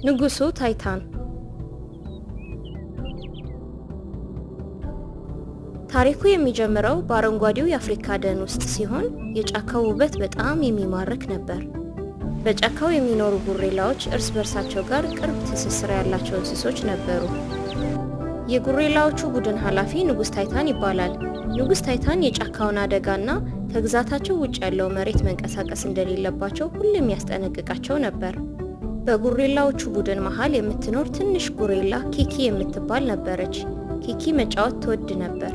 ንጉሱ ታይታን። ታሪኩ የሚጀምረው በአረንጓዴው የአፍሪካ ደን ውስጥ ሲሆን የጫካው ውበት በጣም የሚማርክ ነበር። በጫካው የሚኖሩ ጉሬላዎች እርስ በርሳቸው ጋር ቅርብ ትስስር ያላቸው እንስሶች ነበሩ። የጉሬላዎቹ ቡድን ኃላፊ ንጉስ ታይታን ይባላል። ንጉስ ታይታን የጫካውን አደጋና ከግዛታቸው ውጭ ያለው መሬት መንቀሳቀስ እንደሌለባቸው ሁሌም ያስጠነቅቃቸው ነበር። በጉሬላዎቹ ቡድን መሃል የምትኖር ትንሽ ጉሬላ ኪኪ የምትባል ነበረች። ኪኪ መጫወት ትወድ ነበር።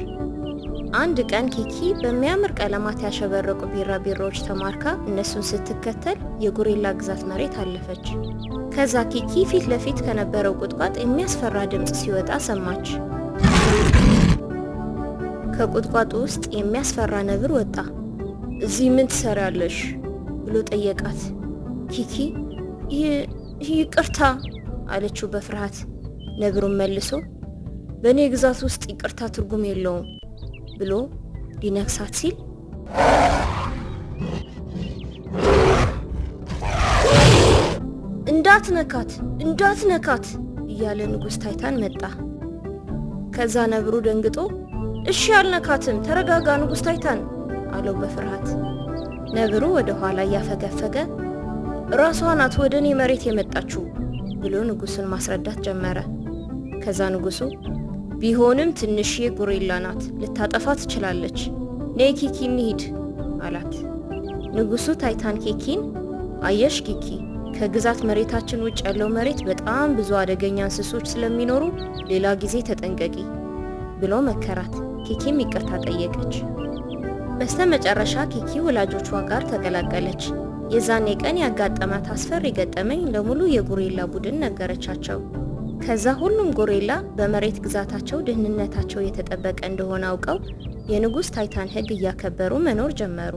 አንድ ቀን ኪኪ በሚያምር ቀለማት ያሸበረቁ ቢራቢሮዎች ተማርካ እነሱን ስትከተል የጉሬላ ግዛት መሬት አለፈች። ከዛ ኪኪ ፊት ለፊት ከነበረው ቁጥቋጥ የሚያስፈራ ድምፅ ሲወጣ ሰማች። ከቁጥቋጡ ውስጥ የሚያስፈራ ነብር ወጣ። እዚህ ምን ትሰሪያለሽ? ብሎ ጠየቃት። ኪኪ ይቅርታ አለችው በፍርሃት። ነብሩን መልሶ በእኔ ግዛት ውስጥ ይቅርታ ትርጉም የለውም ብሎ ሊነክሳት ሲል እንዳትነካት እያለ ንጉስ ታይታን መጣ። ከዛ ነብሩ ደንግጦ እሺ አልነካትም፣ ተረጋጋ ንጉስ ታይታን አለው በፍርሃት። ነብሩ ወደ ኋላ እያፈገፈገ ራሷ ናት ወደ እኔ መሬት የመጣችው ብሎ ንጉሱን ማስረዳት ጀመረ። ከዛ ንጉሱ ቢሆንም ትንሽዬ ጉሬላ ናት፣ ልታጠፋ ትችላለች፣ ነይ ኪኪ እንሂድ አላት። ንጉሱ ታይታን ኪኪን አየሽ ኪኪ፣ ከግዛት መሬታችን ውጭ ያለው መሬት በጣም ብዙ አደገኛ እንስሶች ስለሚኖሩ ሌላ ጊዜ ተጠንቀቂ ብሎ መከራት። ኪኪም ይቅርታ ጠየቀች። በስተመጨረሻ ኪኪ ወላጆቿ ጋር ተቀላቀለች። የዛኔ ቀን ያጋጠማት አስፈሪ ገጠመኝ ለሙሉ የጉሬላ ቡድን ነገረቻቸው። ከዛ ሁሉም ጉሬላ በመሬት ግዛታቸው ደህንነታቸው የተጠበቀ እንደሆነ አውቀው የንጉስ ታይታን ሕግ እያከበሩ መኖር ጀመሩ።